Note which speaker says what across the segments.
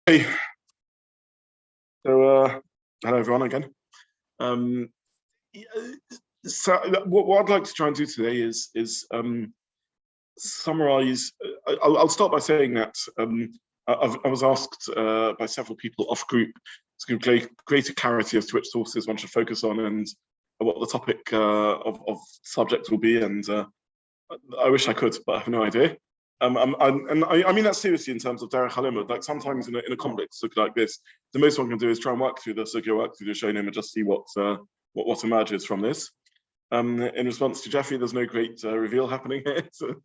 Speaker 1: Hey, so hello everyone again. So what I'd like to try and do today is summarize. I'll start by saying that I was asked by several people off group to give greater clarity as to which sources one should focus on and what the topic of subject will be, and I wish I could, but I have no idea. I mean that seriously in terms of derech halimud. Like sometimes in a complex sugya like this, the most one can do is try and work through the sugya, work through the shonim, and just see what emerges from this. In response to Jeffrey, there's no great reveal happening here. So,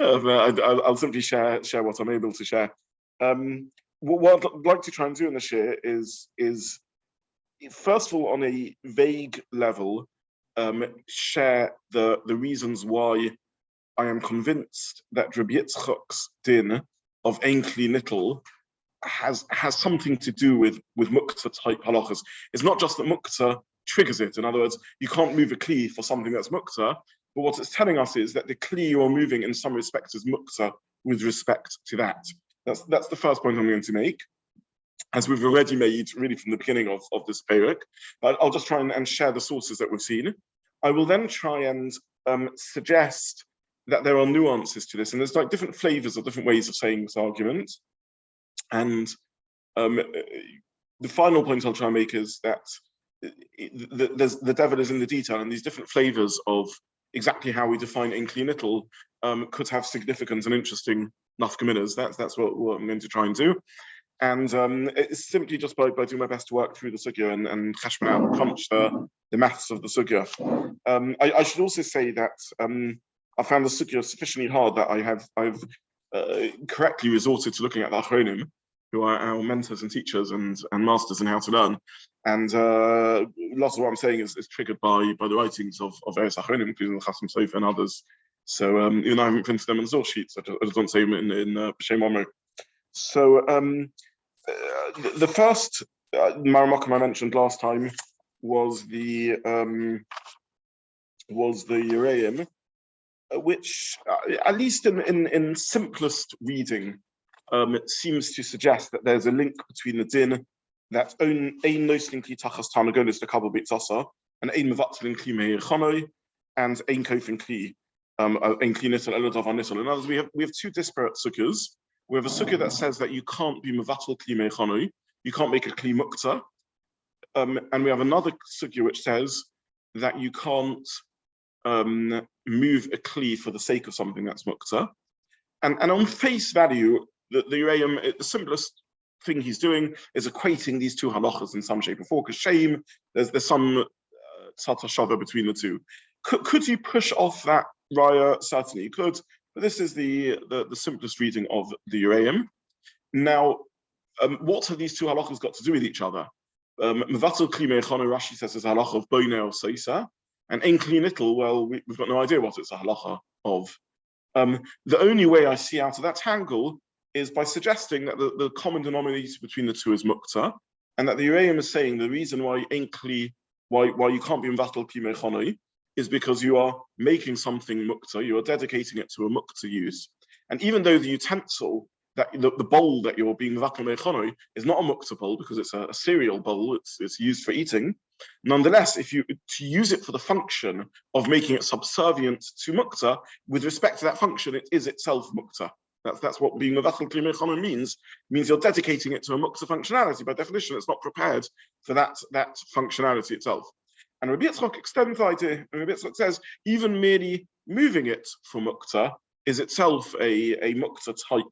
Speaker 1: I'll simply share what I'm able to share. What I'd like to try and do in the share is first of all, on a vague level, share the reasons why I am convinced that Rabbi Yitzchok's din of ein kli nital has something to do with Muktza type halachas. It's not just that Muktza triggers it. In other words, you can't move a kli for something that's Muktza, but what it's telling us is that the kli you're moving in some respects is Muktza with respect to that. That's the first point I'm going to make, as we've already made really from the beginning of this perek. But I'll just try and share the sources that we've seen. I will then try and suggest that there are nuances to this, and there's like different flavors or different ways of saying this argument. And the final point I'll try and make is that the devil is in the detail, and these different flavors of exactly how we define ein kli nital could have significant and interesting nafkaminas. That's what I'm going to try and do. And it's simply just by doing my best to work through the sugya and cheshbon out and crunch the maths of the sugya. I should also say that I found the sugya sufficiently hard that I've correctly resorted to looking at the achronim, who are our mentors and teachers and masters in how to learn. And lots of what I'm saying is triggered by the writings of various achronim, including the Chasam Sofer and others. So even though I haven't printed them on the source sheets, I just don't say them in B'Shem Omer. So the first Maramakim I mentioned last time was the Yereim, which, at least in simplest reading, it seems to suggest that there's a link between the din that ein noslin kli tachas tarnagolis lekabel b'tzasa and ein mevatzlin kli me'echonoi and ein kofin kli ein kli nital eladav nital. In other words, we have two disparate sukkahs. We have a sukkah that says that you can't be mevatel kli me'echonoi, you can't make a kli muktza, and we have another sukkah which says that you can't move a kli for the sake of something that's muktza. And on face value, the Yereim, the simplest thing he's doing is equating these two halachas in some shape or form. Because shame, there's some tzata shava between the two. Could you push off that raya? Certainly you could, but this is the simplest reading of the Yereim. Now, what have these two halachas got to do with each other? Mevatel kli me'echonoi, Rashi says, is a halacha of boineh or soisa. And ein kli nital, well, we've got no idea what it's a halacha of. The only way I see out of that tangle is by suggesting that the common denominator between the two is Muktza, and that the Yereim is saying the reason why ein kli, why you can't be mevatel kli me'echonoi, is because you are making something Muktza, you are dedicating it to a Muktza use. And even though the utensil, that the bowl that you're being mevatel me'echonoi is not a Muktza bowl because it's a cereal bowl, it's used for eating. Nonetheless, if you to use it for the function of making it subservient to Muktza, with respect to that function, it is itself Muktza. That's what being mevatel kli me'echonoi means you're dedicating it to a Muktza functionality. By definition, it's not prepared for that functionality itself. And Rabbi Yitzchok extends the idea, and Rabbi Yitzchok says even merely moving it for Muktza is itself a Muktza type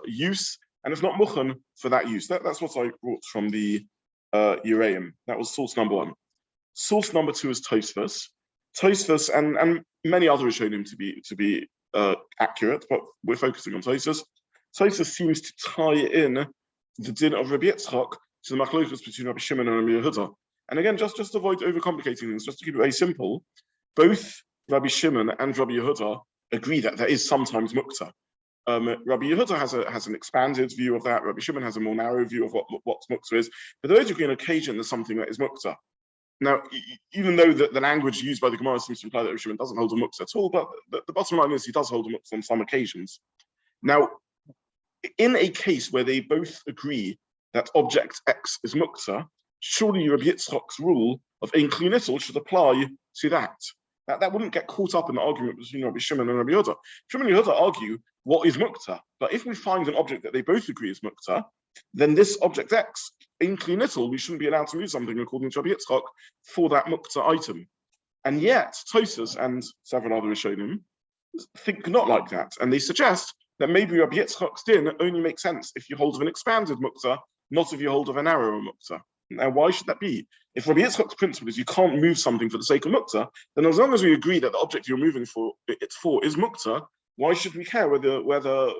Speaker 1: use, and it's not muchen for that use. That's what I brought from the Yereim. That was source number one. Source number two is Tosfos. Tosfos and many other Rishonim to be accurate, but we're focusing on Tosfos. Tosfos seems to tie in the din of Rabbi Yitzchok to the machlokas between Rabbi Shimon and Rabbi Yehuda. And again, just to avoid overcomplicating things, just to keep it very simple, both Rabbi Shimon and Rabbi Yehuda agree that there is sometimes Muktza. Rabbi Yehuda has an expanded view of that. Rabbi Shimon has a more narrow view of what Muktza is. But there is an occasion there's something that is Muktza. Now, even though the language used by the Gemara seems to imply that Rabbi Shimon doesn't hold a Muktza at all, but the bottom line is he does hold a Muktza on some occasions. Now, in a case where they both agree that object X is Muktza, surely Rabbi Yitzchok's rule of Ein Kli Nital should apply to that. That wouldn't get caught up in the argument between Rabbi Shimon and Rabbi Yehuda. Shimon and Yehuda argue what is Muktza, but if we find an object that they both agree is Muktza, then this object X, Ein Kli Nital, we shouldn't be allowed to move something according to Rabbi Yitzchok for that Muktza item. And yet, Tosas and several other Rishonim think not like that, and they suggest that maybe Rabbi Yitzchok's din only makes sense if you hold of an expanded Muktza, not if you hold of a narrower Muktza. Now, why should that be? If Rabbi Yitzchok's principle is you can't move something for the sake of Muktza, then as long as we agree that the object you're moving for it's for is Muktza, why should we care whether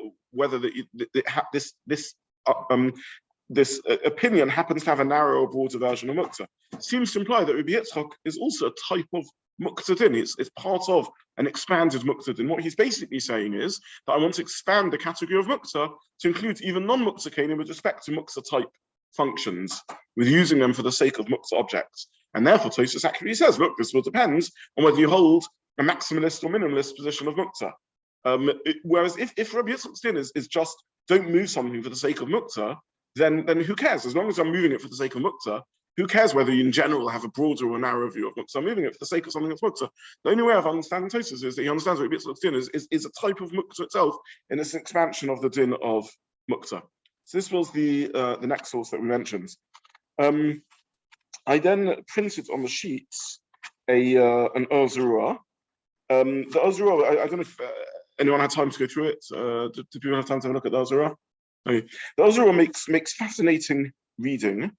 Speaker 1: this opinion happens to have a narrow or broader version of Muktza? It seems to imply that Rabbi Yitzchok is also a type of Muktza din. It's part of an expanded Muktza din. What he's basically saying is that I want to expand the category of Muktza to include even non-Muktza kelim with respect to Muktza type functions, with using them for the sake of Muktza objects. And therefore, Tosfos actually says, look, this will depend on whether you hold a maximalist or minimalist position of Muktza. Whereas if Rabbi Yitzchok's din is just don't move something for the sake of Muktza, then who cares? As long as I'm moving it for the sake of Muktza, who cares whether you in general have a broader or narrow view of Muktza? I'm moving it for the sake of something that's Muktza. The only way of understanding Tosfos is that he understands that Rabbi Yitzchok's din is a type of Muktza itself, and it's an expansion of the din of Muktza. So this was the next source that we mentioned. I then printed on the sheets an Ur. The Ur, I don't know if anyone had time to go through it. Did people have time to have a look at the Ur? Okay. The Ur makes fascinating reading,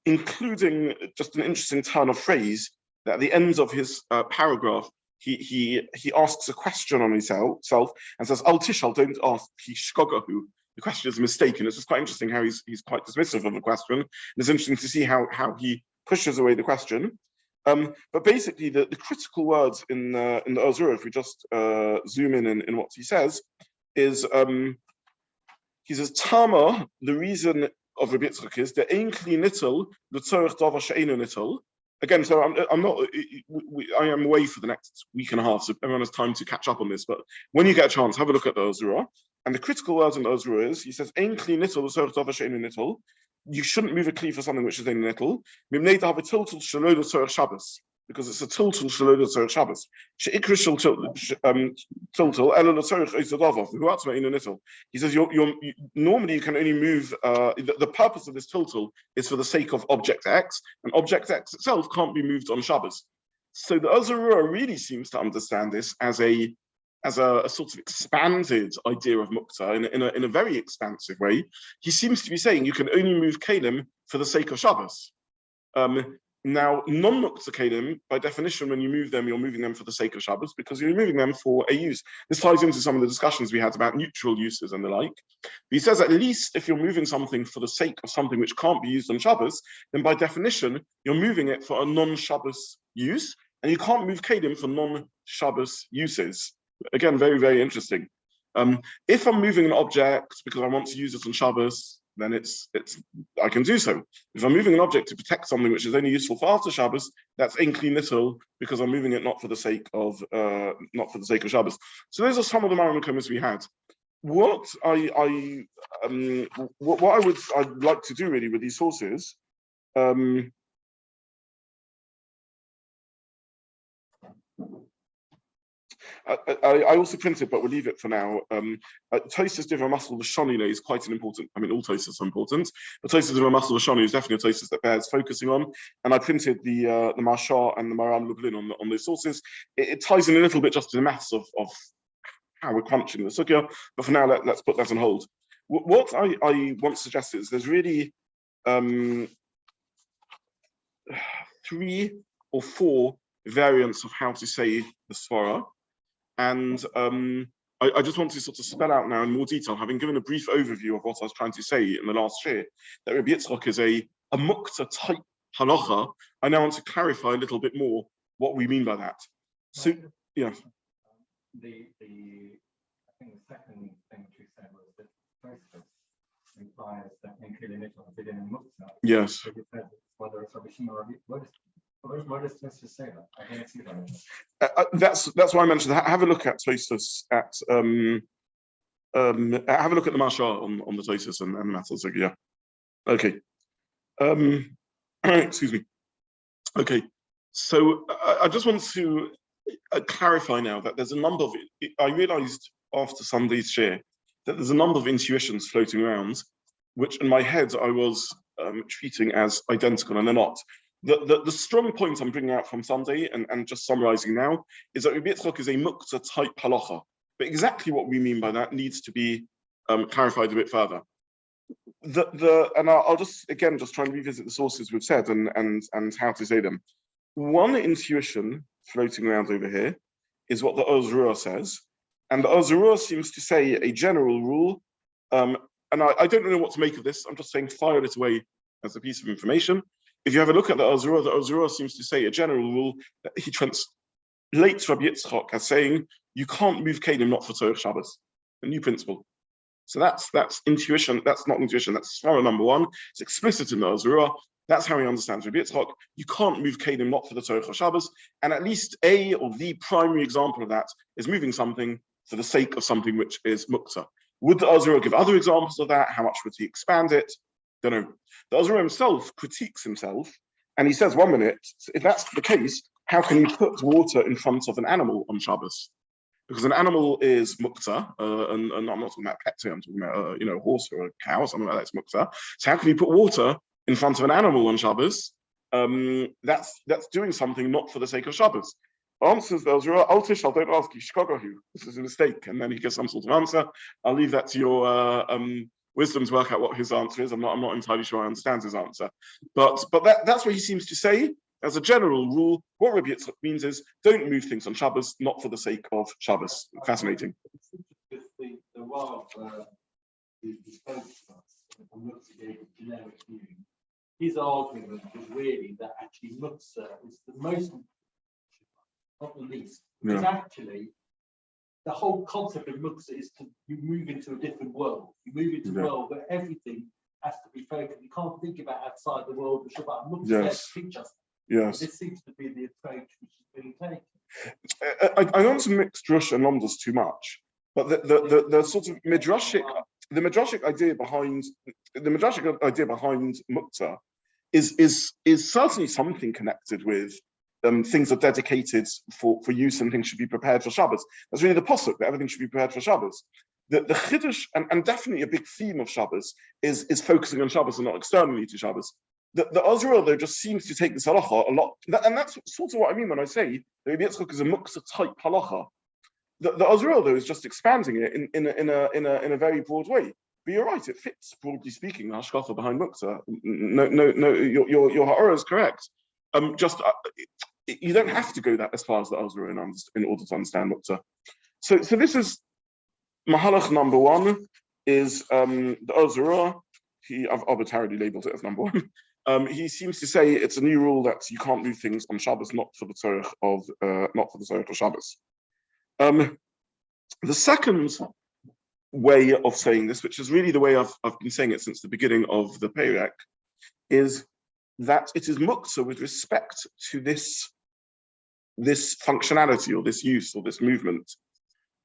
Speaker 1: including just an interesting turn of phrase that at the end of his paragraph, he asks a question on himself and says, "Al tishal, don't ask, he shkogahu." The question is mistaken. It's just quite interesting how he's quite dismissive of the question. And it's interesting to see how he pushes away the question. But basically, the critical words in the Ur, if we just zoom in what he says, is he says, Tama, the reason of Rabbi Yitzchok is the Ein Kli Nital l'tzorech davar she'eino nital. Again, so I am away for the next week and a half, so everyone has time to catch up on this. But when you get a chance, have a look at the Ur. And the critical words in the Ur is, he says, Ein Kli Nital l'tzorech davar she'eino nital. You shouldn't move a kli for something which is in Nital. Mimnei to have a tiltul shelo l'tzorech Shabbos, because it's a tiltul shelo l'tzorech Shabbos. She'ikra shel tiltul elo l'tzorech ois adavav v'huatzma in Nital. He says, normally you can only move. The purpose of this tiltul is for the sake of object X, and object X itself can't be moved on Shabbos. So the Ur really seems to understand this as a sort of expanded idea of Muktza in a very expansive way. He seems to be saying you can only move kelim for the sake of Shabbos. Now, non-Muktza kelim, by definition, when you move them, you're moving them for the sake of Shabbos because you're moving them for a use. This ties into some of the discussions we had about neutral uses and the like. He says at least if you're moving something for the sake of something which can't be used on Shabbos, then by definition, you're moving it for a non-Shabbos use, and you can't move kelim for non-Shabbos uses. Again, very, very interesting. If I'm moving an object because I want to use it on Shabbos, then I can do so. If I'm moving an object to protect something which is only useful for after Shabbos, that's Ein Kli Nital because I'm moving it not for the sake of Shabbos. So those are some of the Maramakamas we had. What I'd like to do really with these sources. I also printed, but we'll leave it for now. Tosfos Divrei Masel V'Shoni is quite an important. I mean, all Tosfos are important, but Tosfos Divrei Masel V'Shoni is definitely a Tosfos that bears focusing on. And I printed the Marsha and the Maram Lublin on those sources. It ties in a little bit just to the maths of how we're crunching the sugya. But for now, let's put that on hold. What I want to suggest is there's really 3 or 4 variants of how to say the svara. And I just want to sort of spell out now in more detail, having given a brief overview of what I was trying to say in the last shiur, that Rabbi Yitzchok is a Muktza type halacha. I now want to clarify a little bit more what we mean by that. So, yeah.
Speaker 2: I think the second thing which you said was that Tosfos implies that Ein Kli Nital is in Muktza.
Speaker 1: Yes.
Speaker 2: Whether it's Rabbi Shimon or Rabbi. What does Tosfos say that? I didn't see that.
Speaker 1: That's why I mentioned. Have a look at Tosfos at Have a look at the Masha on the Tosis and the Matzah. So, yeah. Okay. Excuse me. Okay. So I just want to clarify now that there's a number of. I realized after Sunday's share that there's a number of intuitions floating around, which in my head I was treating as identical, and they're not. The strong point I'm bringing out from Sunday and just summarizing now is that Rabbi Yitzchok is a Muktza type halacha. But exactly what we mean by that needs to be clarified a bit further. And I'll just try and revisit the sources we've said and how to say them. One intuition floating around over here is what the Ozruah says, and the Ozruah seems to say a general rule. And I don't know what to make of this. I'm just saying fire it away as a piece of information. If you have a look at the Ozruah seems to say a general rule that he translates Rabbi Yitzchok as saying you can't move Kelim not for Tzorech Shabbos, a new principle. So that's intuition. That's not intuition. That's svara number one. It's explicit in the Ozruah. That's how he understands Rabbi Yitzchok. You can't move Kelim not for the Tzorech Shabbos, and at least a or the primary example of that is moving something for the sake of something which is Muktza. Would the Ozruah give other examples of that? How much would he expand it? Don't know. The Ozruah himself critiques himself, and he says, 1 minute, if that's the case, how can you put water in front of an animal on Shabbos? Because an animal is Muktza, and I'm not talking about pets here, I'm talking about a horse or a cow or something like that, it's Muktza. So how can you put water in front of an animal on Shabbos? That's doing something not for the sake of Shabbos. Answers the Ozruah, Altish, I don't ask you, Shkogahu. This is a mistake, and then he gives some sort of answer. I'll leave that to your wisdom to work out what his answer is. I'm not entirely sure I understand his answer, but that's what he seems to say as a general rule. What Rabbi Yitzchok means is don't move things on Shabbos, not for the sake of Shabbos. Fascinating.
Speaker 2: The Rav, who spoke to us, and Muktza gave a generic view. His argument was really that actually Muktza is the most, not the least, because actually the whole concept of Muktza is you move into a different world. You move into a world where everything has to be focused. You can't think about outside the world of Shabbat. Muktza teach us. Yes. This seems to be the approach which is being taken.
Speaker 1: I don't mix drush and lomdas too much, but the sort of midrashic idea behind Muktza is certainly something connected with things are dedicated for use and things should be prepared for Shabbos. That's really the posuk, that everything should be prepared for Shabbos. The chiddush, and definitely a big theme of Shabbos, is focusing on Shabbos and not externally to Shabbos. The Ozruah, though, just seems to take this halacha a lot, and that's sort of what I mean when I say that Rabbi Yitzchok is a Muktza type halacha. The Ozruah, though, is just expanding it in a very broad way. But you're right; it fits, broadly speaking, the hashkafa behind Muktza. No, your ha'ara is correct. You don't have to go that as far as the Ozruah in order to understand Muktza. So this is mahalach number one. Is the Ozruah? I've arbitrarily labeled it as number one. He seems to say it's a new rule that you can't move things on Shabbos, not for the tzorech of Shabbos. The second way of saying this, which is really the way I've been saying it since the beginning of the Perek, is that it is Muktza with respect to this functionality or this use or this movement.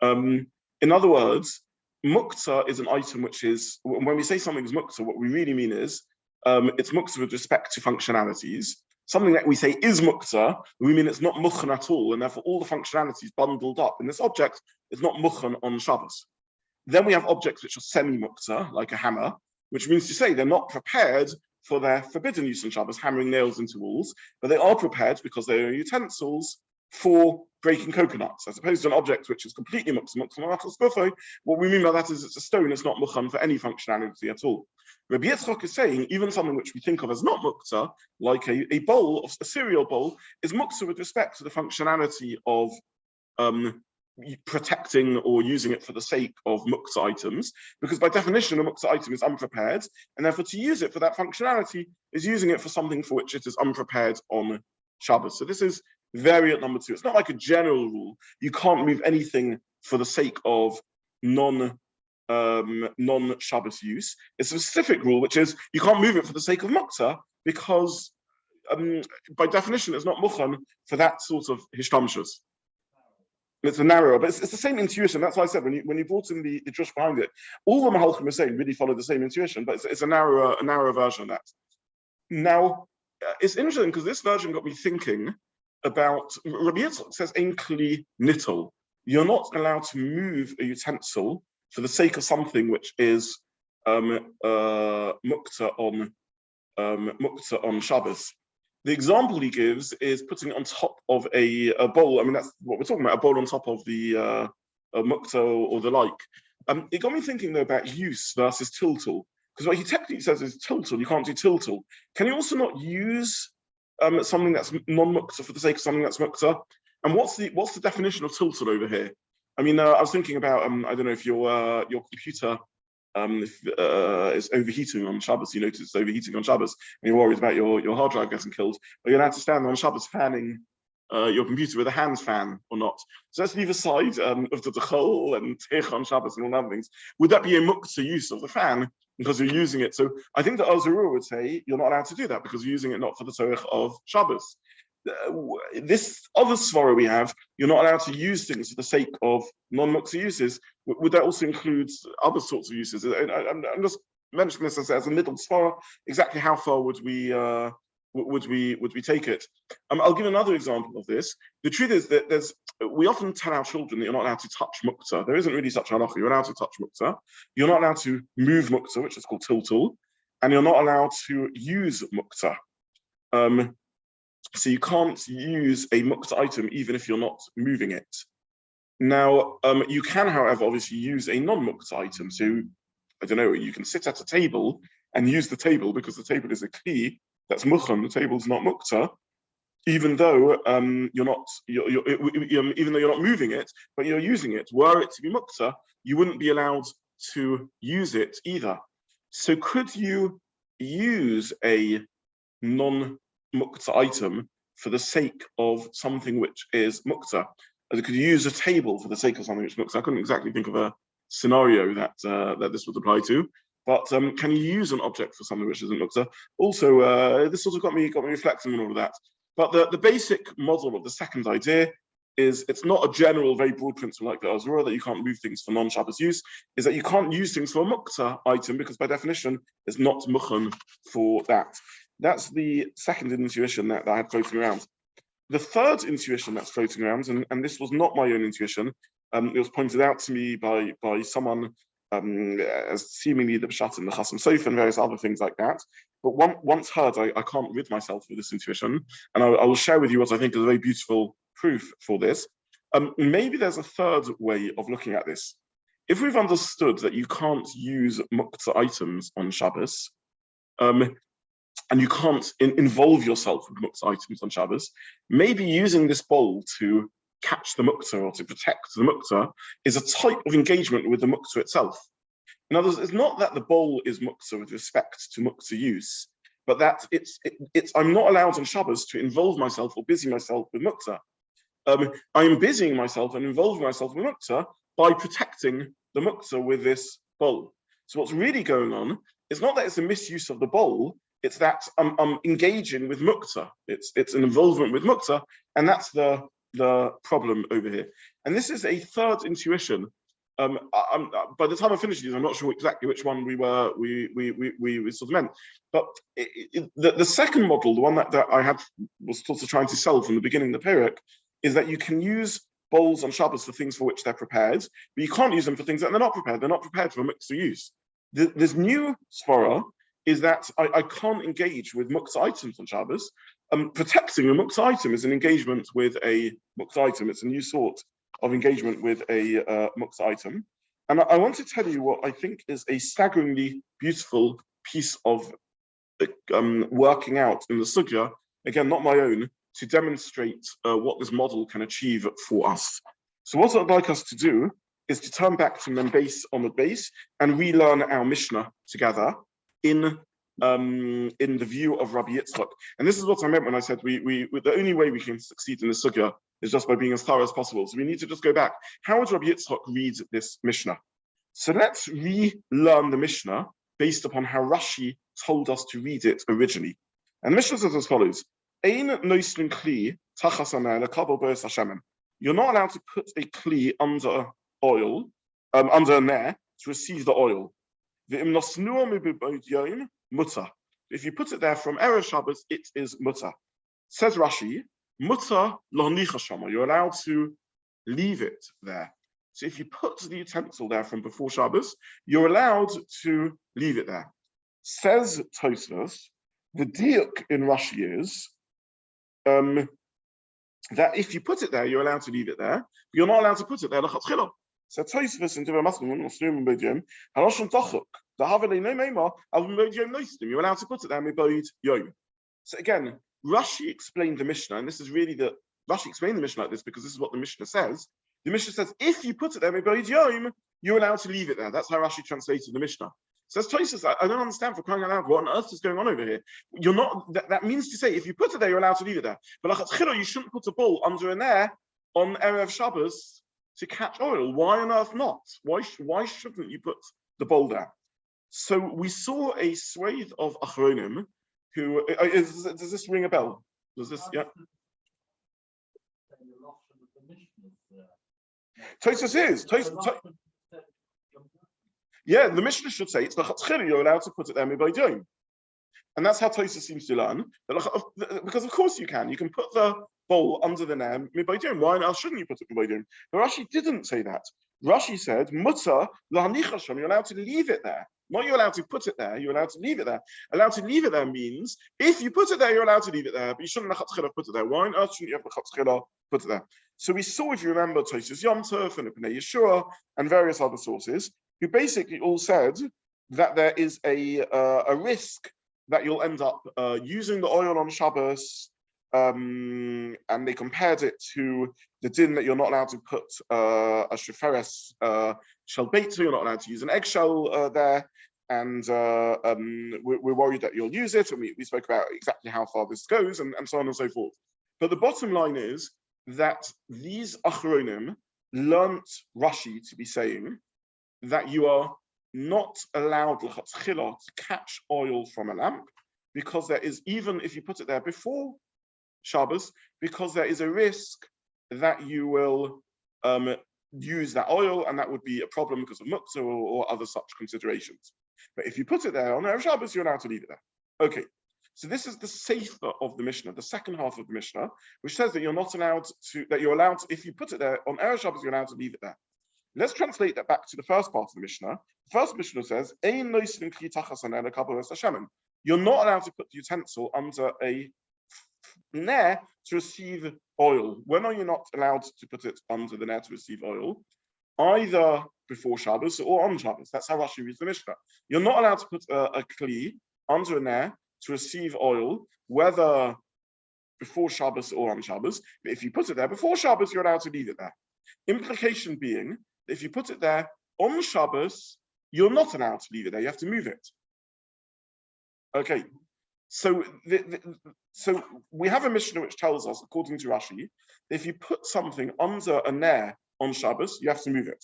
Speaker 1: In other words, Muktza is an item which is, when we say something is Muktza, what we really mean is it's Muktza with respect to functionalities. Something that we say is Muktza, we mean it's not Muchan at all, and therefore all the functionalities bundled up in this object is not Muchan on Shabbos. Then we have objects which are semi-Muktza, like a hammer, which means to say they're not prepared for their forbidden use on Shabbos, hammering nails into walls, but they are prepared because they are utensils for breaking coconuts, as opposed to an object which is completely Muktza. What we mean by that is it's a stone, it's not Muchan for any functionality at all. Rabbi Yitzchok is saying even something which we think of as not Muktza, like a bowl, a cereal bowl, is Muktza with respect to the functionality of protecting or using it for the sake of Muktza items, because by definition a Muktza item is unprepared, and therefore to use it for that functionality is using it for something for which it is unprepared on Shabbos. So this is variant number two. It's not like a general rule. You can't move anything for the sake of non-Shabbos use. It's a specific rule, which is you can't move it for the sake of Muktza, because by definition it's not Muchan for that sort of hishtamshus. It's a narrower, but it's the same intuition. That's why I said when you brought in the drush behind it, all the Mahalchim are saying really follow the same intuition, but it's a narrower version of that. Now, it's interesting because this version got me thinking about Rabbi Yitzchok says ein Keli Nital. You're not allowed to move a utensil for the sake of something which is Muktza on Shabbos. The example he gives is putting it on top of a bowl. I mean, that's what we're talking about, a bowl on top of the Muktza or the like. It got me thinking, though, about use versus tiltal. Because what he technically says is tiltal, you can't do tiltal. Can you also not use something that's non-Muktza for the sake of something that's Muktza? And what's the definition of tiltal over here? I mean, I was thinking about, I don't know if your computer is overheating on Shabbos. You notice it's overheating on Shabbos, and you're worried about your hard drive getting killed. Are you allowed to stand on Shabbos fanning your computer with a hands fan or not? So let's leave aside of the dechol and tich on Shabbos and all other things. Would that be a muktzah use of the fan because you're using it? So I think that Azarur would say you're not allowed to do that because you're using it not for the tzorich of Shabbos. This other svara we have, you're not allowed to use things for the sake of non-muktzah uses. Would that also include other sorts of uses? I'm just mentioning this as a middle svara. Exactly how far would we take it? I'll give another example of this. The truth is that we often tell our children that you're not allowed to touch Muktza. There isn't really such halacha. You're allowed to touch Muktza. You're not allowed to move Muktza, which is called tiltul, and you're not allowed to use Muktza. So you can't use a Muktza item even if you're not moving it. Now, you can, however, obviously use a non-Muktza item. So, I don't know, you can sit at a table and use the table because the table is a kli. That's mucham. The table's not Muktza, even though you're not moving it, but you're using it. Were it to be Muktza, you wouldn't be allowed to use it either. So, could you use a non-Muktza item for the sake of something which is Muktza? Could you use a table for the sake of something which is Muktza? I couldn't exactly think of a scenario that this would apply to. But can you use an object for something which isn't Muktza? Also, this sort of got me reflecting on all of that. But the basic model of the second idea is it's not a general, very broad principle like the Azura that you can't move things for non-Shabbos use, is that you can't use things for a Muktza item because by definition, it's not Mucham for that. That's the second intuition that I had floating around. The third intuition that's floating around, and this was not my own intuition, it was pointed out to me by someone as seemingly the Pshat in the Chasam Sofer and various other things like that. But once heard, I can't rid myself of this intuition, and I will share with you what I think is a very beautiful proof for this. Maybe there's a third way of looking at this. If we've understood that you can't use Muktza items on Shabbos, and you can't involve yourself with Muktza items on Shabbos, maybe using this bowl to catch the Muktza or to protect the Muktza is a type of engagement with the Muktza itself. In other words, it's not that the bowl is Muktza with respect to Muktza use, but that I'm not allowed on Shabbos to involve myself or busy myself with Muktza. I'm busying myself and involving myself with Muktza by protecting the Muktza with this bowl. So what's really going on is not that it's a misuse of the bowl, it's that I'm engaging with Muktza. It's an involvement with Muktza, and that's the problem over here. And this is a third intuition. By the time I finish these, I'm not sure exactly which one we sort of meant. But the second model, the one that I was sort of trying to sell from the beginning of the Perek, is that you can use bowls on Shabbos for things for which they're prepared, but you can't use them for things that they're not prepared. They're not prepared for a Muktza use. This new svara is that I can't engage with Muktza items on Shabbos. Protecting a Muktza item is an engagement with a Muktza item. It's a new sort of engagement with a Muktza item. And I want to tell you what I think is a staggeringly beautiful piece of working out in the sugya, again, not my own, to demonstrate what this model can achieve for us. So what I'd like us to do is to turn back to Mem Beis Amud Beis and relearn our Mishnah together in the view of Rabbi Yitzchok. And this is what I meant when I said the only way we can succeed in the sugya is just by being as thorough as possible. So we need to just go back. How would Rabbi Yitzchok read this Mishnah? So let's relearn the Mishnah based upon how Rashi told us to read it originally. And the Mishnah says as follows: Ein noisnin kli tachas haneh lekabel be'os Hashem. you're not allowed to put a kli under oil, under a ner to receive the oil. If you put it there from Erev Shabbos, it is mutter. Says Rashi, mutter lo nicha shama. You're allowed to leave it there. So if you put the utensil there from before Shabbos, you're allowed to leave it there. Says Tosfos, the diuk in Rashi is that if you put it there, you're allowed to leave it there, but you're not allowed to put it there. So Tosfos in Divrei Maslim, you're allowed to put it there. So again, Rashi explained the Mishnah, and this is really Rashi explained the Mishnah like this because this is what the Mishnah says. The Mishnah says, if you put it there, you're allowed to leave it there. That's how Rashi translated the Mishnah. Says Tosfos, I don't understand, for crying out loud, what on earth is going on over here? You're not, that means to say, if you put it there, you're allowed to leave it there. But you shouldn't put a bowl under an air on Erev Shabbos to catch oil. Why on earth not? Why shouldn't you put the bowl there? So we saw a swathe of Achronim who, does this ring a bell? Does this, yeah? Tosfos is. Yeah, the Mishnah should say it's the chatzchila, you're allowed to put it there mibaydim. And that's how Tosfos seems to learn. Because of course you can put the bowl under the ner mibaydim. Why else shouldn't you put it mibaydim? But Rashi didn't say that. Rashi said, mutter lahanicha sham, you're allowed to leave it there. Not you're allowed to put it there, you're allowed to leave it there. Allowed to leave it there means, if you put it there, you're allowed to leave it there, but you shouldn't have put it there. Why on earth shouldn't you have the put it there? So we saw, if you remember, Tosfos Yom Tov and Pnei Yeshua and various other sources, who basically all said that there is a risk that you'll end up using the oil on Shabbos, and they compared it to the din that you're not allowed to put a sheferes shalbeit, so you're not allowed to use an eggshell there, and we're worried that you'll use it, and we spoke about exactly how far this goes, and so on and so forth. But the bottom line is that these achronim learnt Rashi to be saying that you are not allowed to catch oil from a lamp, because there is, even if you put it there before Shabbos, because there is a risk that you will use that oil, and that would be a problem because of Muktza or other such considerations. But if you put it there on Erev Shabbos, you're allowed to leave it there. Okay, so this is the sefer of the Mishnah, the second half of the Mishnah, which says that you're not allowed to, that you're allowed to, if you put it there on Erev Shabbos, you're allowed to leave it there. Let's translate that back to the first part of the Mishnah. The first Mishnah says, you're not allowed to put the utensil under a ner to receive oil. When are you not allowed to put it under the ner to receive oil? Either before Shabbos or on Shabbos. That's how Rashi reads the Mishnah. You're not allowed to put a kli under a ner to receive oil, whether before Shabbos or on Shabbos. But if you put it there before Shabbos, you're allowed to leave it there. Implication being, if you put it there on Shabbos, you're not allowed to leave it there. You have to move it. Okay, so so we have a Mishnah which tells us, according to Rashi, that if you put something under a ner on Shabbos, you have to move it.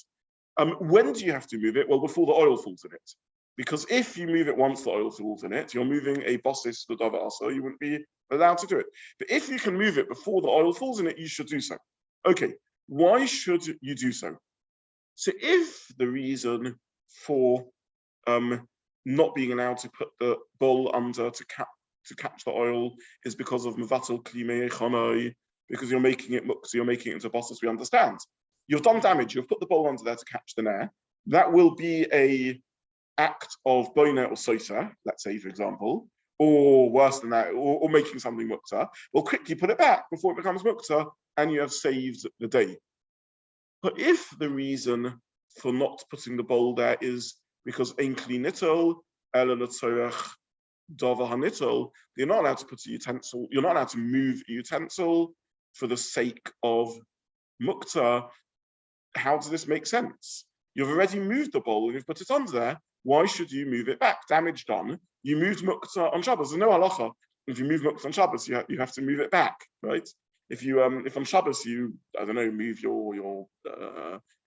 Speaker 1: When do you have to move it? Well, before the oil falls in it. Because if you move it once the oil falls in it, you're moving a bossis l'davar, so you wouldn't be allowed to do it. But if you can move it before the oil falls in it, you should do so. Okay, why should you do so? So if the reason for not being allowed to put the bowl under to catch the oil is because of mevatel kli meichonoi, because you're making it muktza, you're making it into bosses, we understand. You've done damage, you've put the bowl under there to catch the ner. That will be a act of boina or sosa, let's say, for example, or worse than that, or making something muktza. Well, quickly put it back before it becomes muktza, and you have saved the day. But if the reason for not putting the bowl there is because ein kli nital, ela l'tzorech davar hanital, you're not allowed to put a utensil, you're not allowed to move a utensil for the sake of muktza. How does this make sense? You've already moved the bowl and you've put it under there. Why should you move it back? Damage done. You moved Muktza on Shabbos. There's no halacha. If you move Muktza on Shabbos, you have to move it back, right? If you if on Shabbos you, I don't know, move your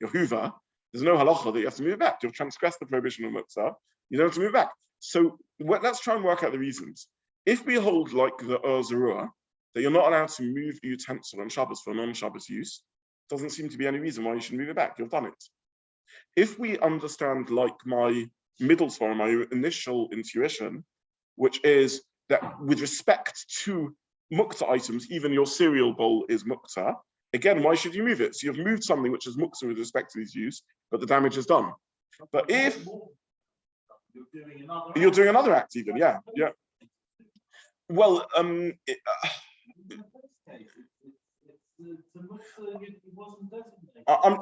Speaker 1: Hoover, there's no halacha that you have to move it back. You've transgressed the prohibition of Muktza. You don't have to move it back. So let's try and work out the reasons. If we hold like the Zerua, that you're not allowed to move a utensil on Shabbos for non-Shabbos use, doesn't seem to be any reason why you should move it back. You've done it. If we understand like my middle swara, my initial intuition, which is that with respect to Muktza items, even your cereal bowl is Muktza. Again, why should you move it? So you've moved something which is Muktza with respect to these use, but the damage is done. But if you're doing another act, even, yeah. Well,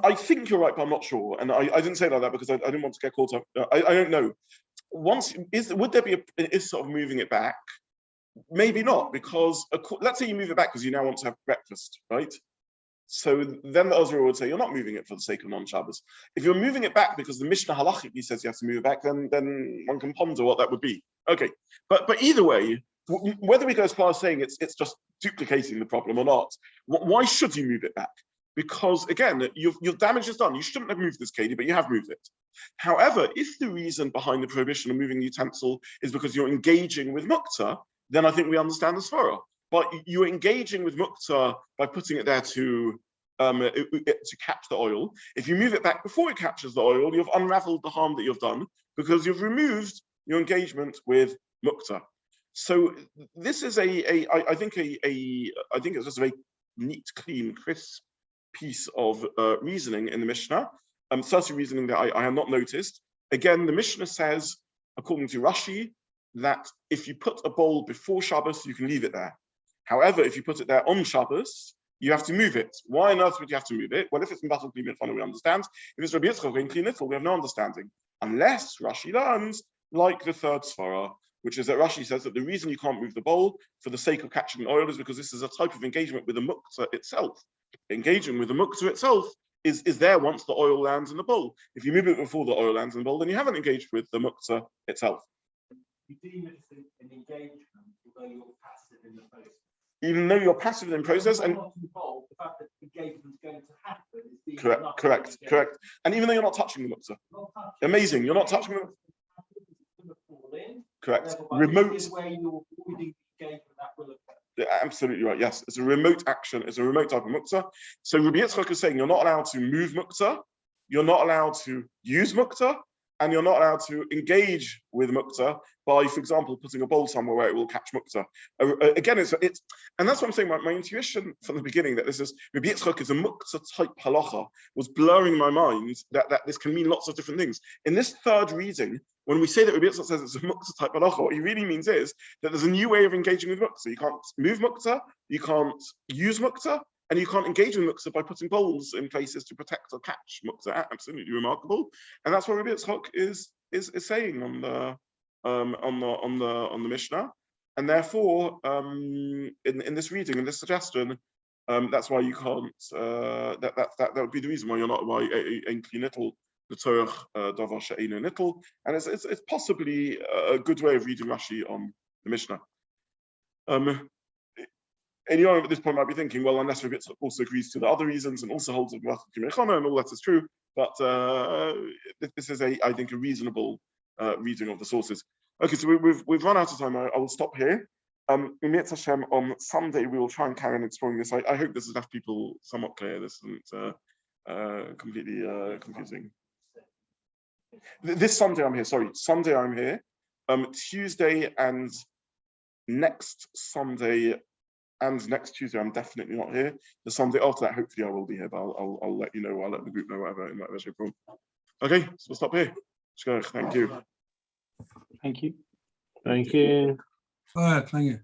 Speaker 1: I think you're right, but I'm not sure. And I didn't say like that because I didn't want to get caught up. I don't know. Would there be is sort of moving it back? Maybe not, because let's say you move it back because you now want to have breakfast, right? So then the Ozra would say you're not moving it for the sake of non-Shabbos. If you're moving it back because the Mishnah halachically says you have to move it back, then one can ponder what that would be. Okay, but either way, whether we go as far as saying it's just duplicating the problem or not, why should you move it back? Because again, your damage is done. You shouldn't have moved this, Keli, but you have moved it. However, if the reason behind the prohibition of moving the utensil is because you're engaging with Muktza, then I think we understand the svara. But you're engaging with Muktza by putting it there to catch the oil. If you move it back before it captures the oil, you've unraveled the harm that you've done because you've removed your engagement with Muktza. So this is I think it's just a very neat, clean, crisp piece of reasoning in the Mishnah. Certain reasoning that I have not noticed. Again, the Mishnah says, according to Rashi, that if you put a bowl before Shabbos, you can leave it there. However, if you put it there on Shabbos, you have to move it. Why on earth would you have to move it? Well, if it's in battle clean we understand. If it's Rabbi Yitzchok in clean we have no understanding. Unless Rashi learns, like the third svara, which is that Rashi says that the reason you can't move the bowl for the sake of catching oil is because this is a type of engagement with the Muktza itself. Engaging with the Muktza itself is there once the oil lands in the bowl. If you move it before the oil lands in the bowl, then you haven't engaged with the Muktza itself.
Speaker 2: You deem it as an engagement, although you're passive in the process.
Speaker 1: Even though you're passive in the process, and
Speaker 2: not involved, the fact that engagement is going to happen is
Speaker 1: correct. And even though you're not touching the Muktza, amazing, you're not touching the correct. Remote. Absolutely right. Yes, it's a remote action. It's a remote type of Muktza. So Rabbi Yitzchok is saying you're not allowed to move Muktza, you're not allowed to use Muktza, and you're not allowed to engage with Muktza by, for example, putting a bowl somewhere where it will catch Muktza. Again, it's, and that's what I'm saying. My intuition from the beginning that this is Rabbi Yitzchok is a Muktza type halacha was blurring my mind that this can mean lots of different things. In this third reading, when we say that Rabbi Yitzchok says it's a Muktza type halacha, what he really means is that there's a new way of engaging with Muktza. You can't move Muktza, you can't use Muktza, and you can't engage with Muktza by putting bowls in places to protect or catch Muktza. Absolutely remarkable, and that's what Rabbi Yitzchok is saying on the Mishnah, and therefore in this reading, in this suggestion, that's why you can't. That would be the reason why you're not Nital the Torah davar she'eino Nital, and it's possibly a good way of reading Rashi on the Mishnah. Anyone at this point might be thinking, well, unless Rabbi Yitzchok also agrees to the other reasons and also holds with melachot and all that is true, but this is I think a reasonable reading of the sources. Okay, so we've run out of time. I will stop here. In Mitzvah Hashem, on Sunday we will try and carry on exploring this. I hope this has left people somewhat clear. This isn't completely confusing. This Sunday I'm here. Sorry, Sunday I'm here. Tuesday and next Sunday. And next Tuesday, I'm definitely not here. The Sunday after that, hopefully I will be here, but I'll let you know, I'll let the group know, whatever, in whatever shape or form. Okay, so we'll stop here. Thank you.
Speaker 3: Thank you. Thank you.
Speaker 4: All right, thank you.